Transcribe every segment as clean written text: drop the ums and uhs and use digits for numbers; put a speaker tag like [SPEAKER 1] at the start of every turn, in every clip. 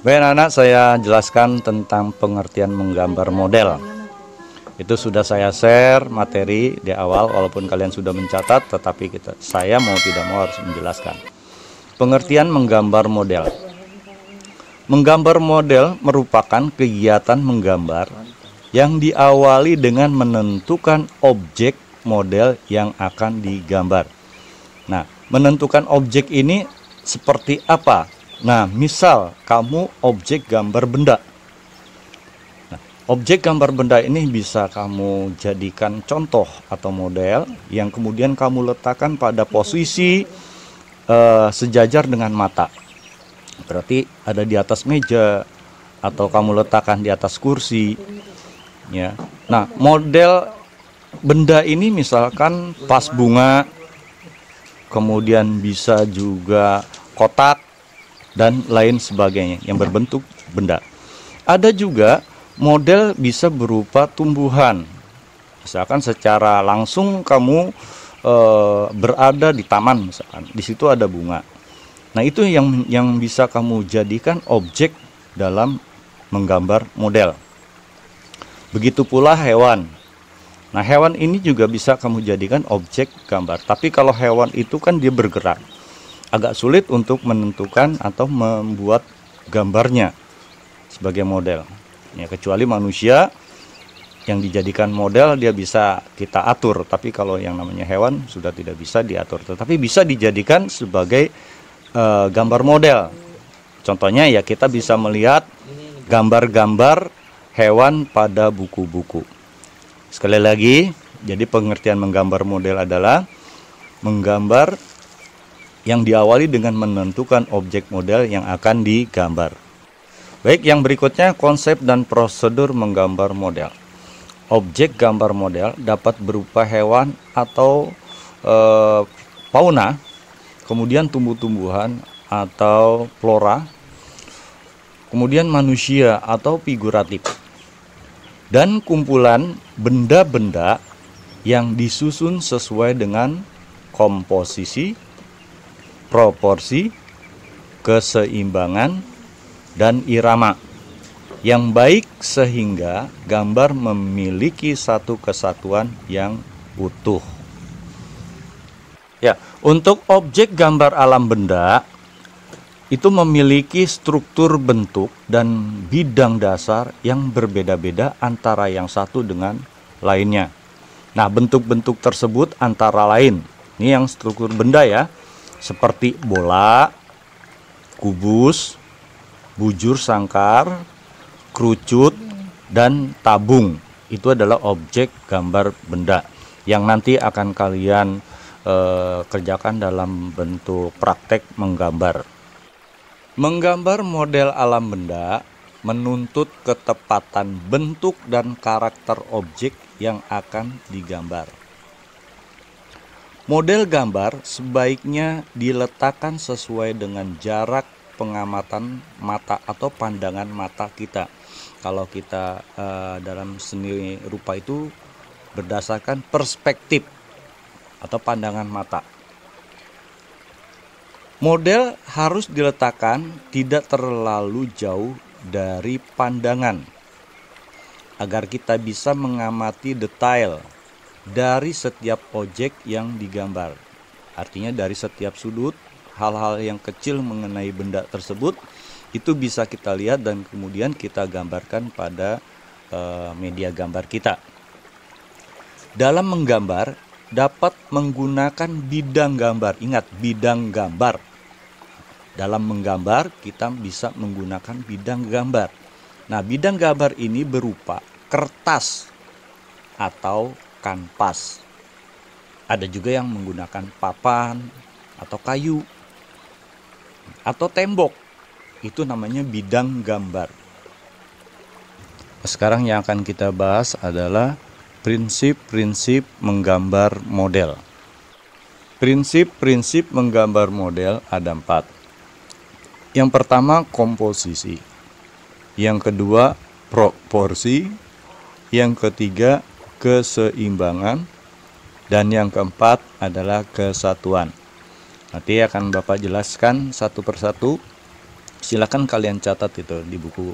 [SPEAKER 1] Baik anak, saya jelaskan tentang pengertian menggambar model. Itu sudah saya share materi di awal, walaupun kalian sudah mencatat, tetapi saya mau tidak mau harus menjelaskan. Pengertian menggambar model. Menggambar model merupakan kegiatan menggambar yang diawali dengan menentukan objek model yang akan digambar. Nah, menentukan objek ini seperti apa? Nah, misal kamu objek gambar benda. Nah, objek gambar benda ini bisa kamu jadikan contoh atau model yang kemudian kamu letakkan pada posisi sejajar dengan mata. Berarti ada di atas meja atau kamu letakkan di atas kursi. Ya. Nah, model benda ini misalkan vas bunga, kemudian bisa juga kotak dan lain sebagainya yang berbentuk benda. Ada juga model bisa berupa tumbuhan. Misalkan secara langsung kamu berada di taman, misalkan di situ ada bunga. Nah, itu yang bisa kamu jadikan objek dalam menggambar model. Begitu pula hewan. Nah, hewan ini juga bisa kamu jadikan objek gambar. Tapi kalau hewan itu kan dia bergerak, agak sulit untuk menentukan atau membuat gambarnya sebagai model. Ya, kecuali manusia yang dijadikan model dia bisa kita atur. Tapi kalau yang namanya hewan sudah tidak bisa diatur. Tetapi bisa dijadikan sebagai gambar model. Contohnya ya kita bisa melihat gambar-gambar hewan pada buku-buku. Sekali lagi, jadi pengertian menggambar model adalah menggambar yang diawali dengan menentukan objek model yang akan digambar. Baik, yang berikutnya konsep dan prosedur menggambar model. Objek gambar model dapat berupa hewan atau fauna, kemudian tumbuh-tumbuhan atau flora, kemudian manusia atau figuratif, dan kumpulan benda-benda yang disusun sesuai dengan komposisi, proporsi, keseimbangan, dan irama yang baik sehingga gambar memiliki satu kesatuan yang utuh. Ya, untuk objek gambar alam benda itu memiliki struktur bentuk dan bidang dasar yang berbeda-beda antara yang satu dengan lainnya. Nah, bentuk-bentuk tersebut antara lain, ini yang struktur benda ya, seperti bola, kubus, bujur sangkar, kerucut, dan tabung. Itu adalah objek gambar benda yang nanti akan kalian kerjakan dalam bentuk praktek menggambar. Menggambar model alam benda menuntut ketepatan bentuk dan karakter objek yang akan digambar. Model gambar sebaiknya diletakkan sesuai dengan jarak pengamatan mata atau pandangan mata kita. Kalau kita dalam seni rupa itu berdasarkan perspektif atau pandangan mata. Model harus diletakkan tidak terlalu jauh dari pandangan agar kita bisa mengamati detail dari setiap objek yang digambar. Artinya dari setiap sudut, hal-hal yang kecil mengenai benda tersebut itu bisa kita lihat dan kemudian kita gambarkan pada media gambar kita. Dalam menggambar dapat menggunakan bidang gambar. Ingat, bidang gambar. Dalam menggambar kita bisa menggunakan bidang gambar. Nah, bidang gambar ini berupa kertas atau kanvas. Ada juga yang menggunakan papan atau kayu atau tembok. Itu namanya bidang gambar. Sekarang yang akan kita bahas adalah prinsip-prinsip menggambar model. Prinsip-prinsip menggambar model ada 4. Yang pertama komposisi, yang kedua proporsi, yang ketiga keseimbangan, dan yang keempat adalah kesatuan. Nanti akan Bapak jelaskan satu persatu. Silakan kalian catat itu di buku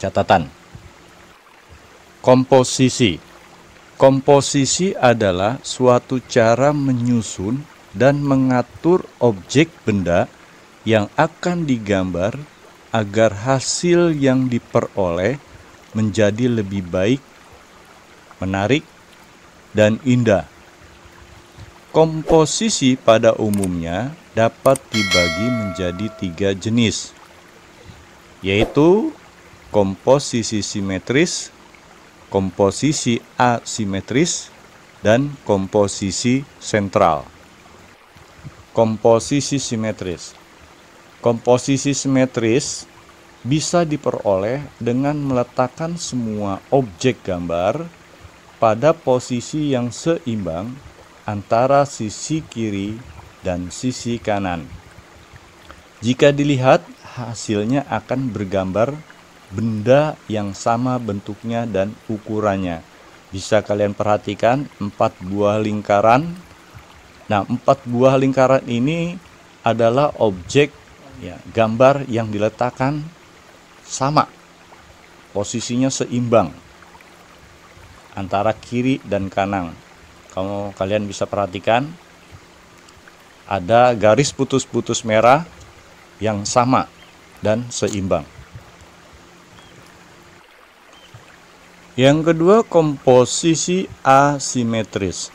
[SPEAKER 1] catatan. Komposisi. Komposisi adalah suatu cara menyusun dan mengatur objek benda yang akan digambar agar hasil yang diperoleh menjadi lebih baik, menarik, dan indah. Komposisi pada umumnya dapat dibagi menjadi 3 jenis, yaitu komposisi simetris, komposisi asimetris, dan komposisi sentral. Komposisi simetris. Komposisi simetris bisa diperoleh dengan meletakkan semua objek gambar pada posisi yang seimbang antara sisi kiri dan sisi kanan. Jika dilihat, hasilnya akan bergambar benda yang sama bentuknya dan ukurannya. Bisa kalian perhatikan 4 buah lingkaran. Nah, 4 buah lingkaran ini adalah objek gambar yang diletakkan sama, posisinya seimbang antara kiri dan kanan. Kalau kalian bisa perhatikan, ada garis putus-putus merah yang sama dan seimbang. Yang kedua, komposisi asimetris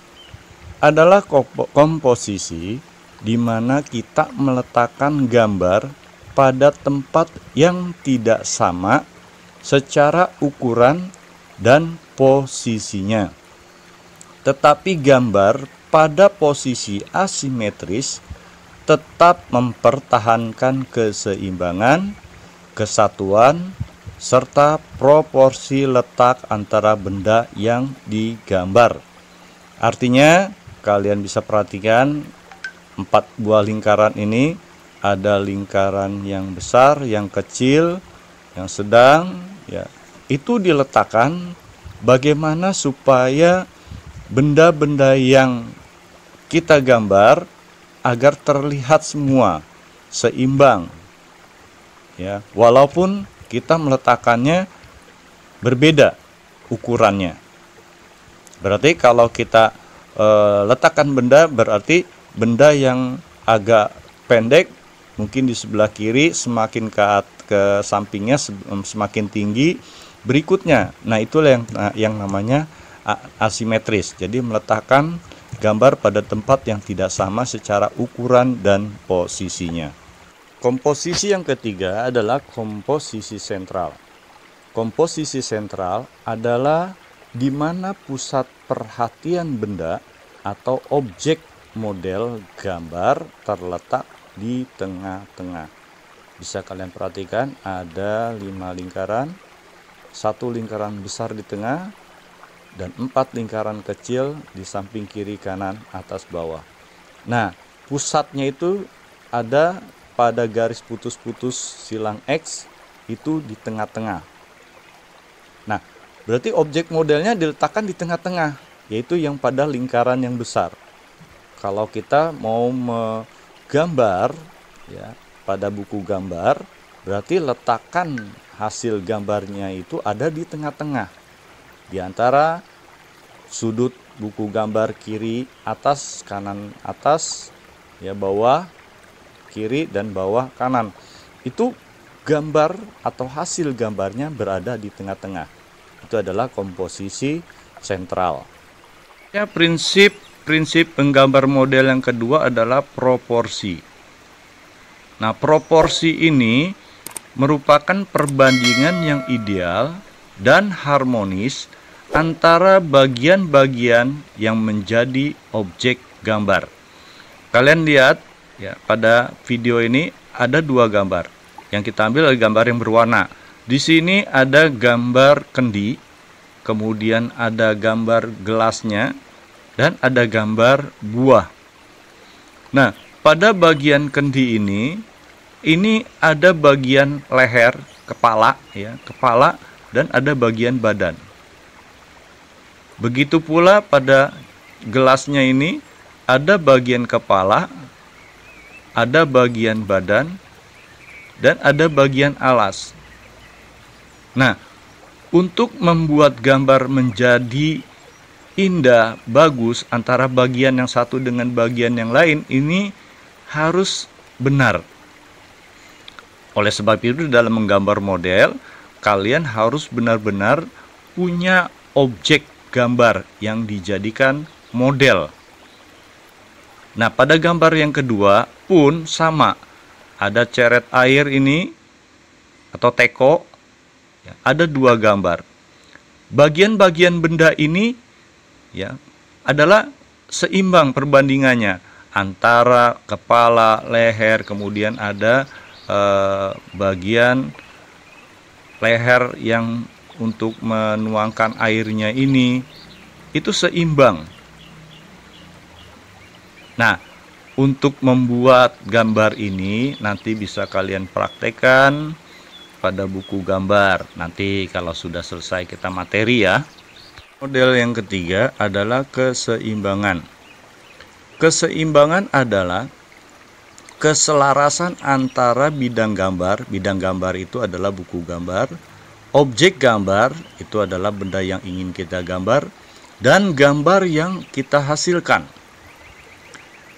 [SPEAKER 1] adalah komposisi di mana kita meletakkan gambar pada tempat yang tidak sama secara ukuran dan posisinya. Tetapi gambar pada posisi asimetris tetap mempertahankan keseimbangan, kesatuan, serta proporsi letak antara benda yang digambar. Artinya, kalian bisa perhatikan 4 buah lingkaran ini, ada lingkaran yang besar, yang kecil, yang sedang, itu diletakkan bagaimana supaya benda-benda yang kita gambar agar terlihat semua seimbang, walaupun kita meletakkannya berbeda ukurannya. Berarti kalau kita letakkan benda, berarti benda yang agak pendek mungkin di sebelah kiri, semakin ke sampingnya semakin tinggi berikutnya. Nah, itulah yang namanya asimetris. Jadi meletakkan gambar pada tempat yang tidak sama secara ukuran dan posisinya. Komposisi yang ketiga adalah komposisi sentral. Komposisi sentral adalah di mana pusat perhatian benda atau objek model gambar terletak di tengah-tengah. Bisa kalian perhatikan ada 5 lingkaran, 1 lingkaran besar di tengah, dan 4 lingkaran kecil di samping kiri, kanan, atas, bawah. Nah, pusatnya itu ada pada garis putus-putus silang X, itu di tengah-tengah. Nah, berarti objek modelnya diletakkan di tengah-tengah, yaitu yang pada lingkaran yang besar. Kalau kita mau menggambar pada buku gambar, berarti letakkan hasil gambarnya itu ada di tengah-tengah, di antara sudut buku gambar kiri atas, kanan atas, bawah kiri, dan bawah kanan. Itu gambar atau hasil gambarnya berada di tengah-tengah. Itu adalah komposisi sentral. Prinsip penggambar model yang kedua adalah proporsi. Nah, proporsi ini merupakan perbandingan yang ideal dan harmonis antara bagian-bagian yang menjadi objek gambar. Kalian lihat pada video ini ada 2 gambar. Yang kita ambil adalah gambar yang berwarna. Di sini ada gambar kendi, kemudian ada gambar gelasnya, dan ada gambar buah. Nah, pada bagian kendi ini ada bagian leher, kepala, dan ada bagian badan. Begitu pula pada gelasnya ini ada bagian kepala, ada bagian badan, dan ada bagian alas. Nah, untuk membuat gambar menjadi indah, bagus antara bagian yang satu dengan bagian yang lain, ini harus benar. Oleh sebab itu dalam menggambar model, kalian harus benar-benar punya objek gambar yang dijadikan model. Nah, pada gambar yang kedua pun sama. Ada ceret air ini atau teko, ya, ada dua gambar. Bagian-bagian benda ini ya adalah seimbang perbandingannya antara kepala, leher, kemudian ada bagian leher yang untuk menuangkan airnya ini, itu seimbang. Nah, untuk membuat gambar ini nanti bisa kalian praktekkan pada buku gambar. Nanti kalau sudah selesai kita materi ya. Model yang ketiga adalah keseimbangan. Keseimbangan adalah keselarasan antara bidang gambar. Bidang gambar itu adalah buku gambar. Objek gambar itu adalah benda yang ingin kita gambar, dan gambar yang kita hasilkan.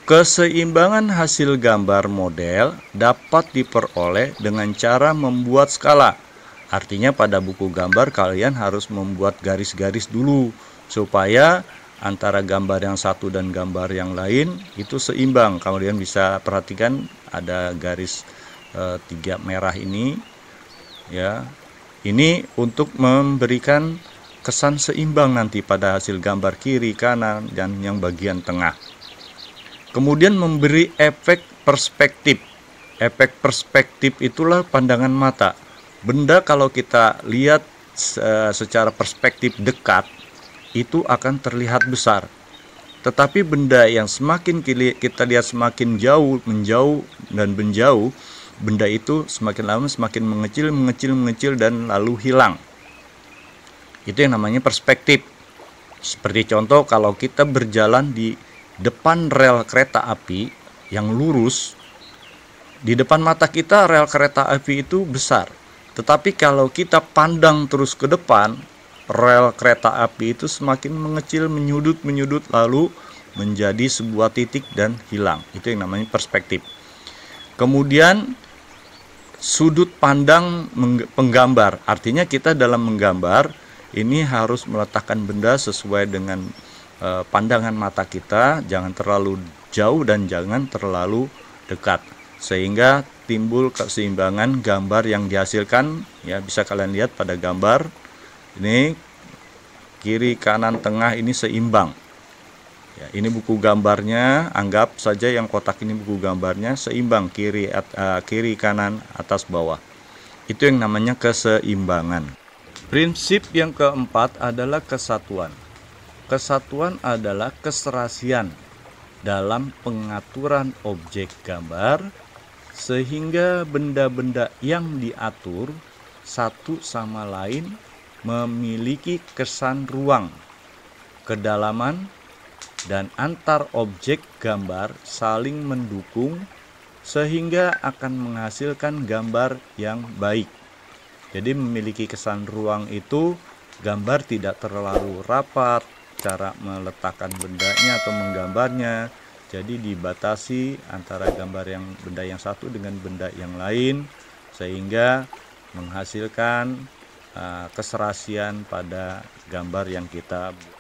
[SPEAKER 1] Keseimbangan hasil gambar model dapat diperoleh dengan cara membuat skala. Artinya pada buku gambar kalian harus membuat garis-garis dulu supaya antara gambar yang satu dan gambar yang lain itu seimbang. Kalian bisa perhatikan ada garis 3 merah ini ya. Ini untuk memberikan kesan seimbang nanti pada hasil gambar kiri, kanan, dan yang bagian tengah. Kemudian memberi efek perspektif. Efek perspektif itulah pandangan mata. Benda kalau kita lihat secara perspektif dekat, itu akan terlihat besar. Tetapi benda yang semakin kita lihat semakin jauh, menjauh, dan menjauh, benda itu semakin lama semakin mengecil dan lalu hilang. Itu yang namanya perspektif. Seperti contoh kalau kita berjalan di depan rel kereta api yang lurus, di depan mata kita rel kereta api itu besar. Tetapi kalau kita pandang terus ke depan, rel kereta api itu semakin mengecil, menyudut lalu menjadi sebuah titik dan hilang. Itu yang namanya perspektif. Kemudian sudut pandang penggambar. Artinya kita dalam menggambar ini harus meletakkan benda sesuai dengan pandangan mata kita, jangan terlalu jauh dan jangan terlalu dekat, sehingga timbul keseimbangan gambar yang dihasilkan. Ya, bisa kalian lihat pada gambar ini kiri, kanan, tengah ini seimbang. Ya, ini buku gambarnya, anggap saja yang kotak ini buku gambarnya seimbang kiri, kanan, atas, bawah. Itu yang namanya keseimbangan. Prinsip yang keempat adalah kesatuan. Kesatuan adalah keserasian dalam pengaturan objek gambar, sehingga benda-benda yang diatur satu sama lain memiliki kesan ruang, kedalaman, dan antar objek gambar saling mendukung sehingga akan menghasilkan gambar yang baik. Jadi memiliki kesan ruang itu gambar tidak terlalu rapat, cara meletakkan bendanya atau menggambarnya jadi dibatasi antara gambar yang benda yang satu dengan benda yang lain, sehingga menghasilkan keserasian pada gambar yang kita buat.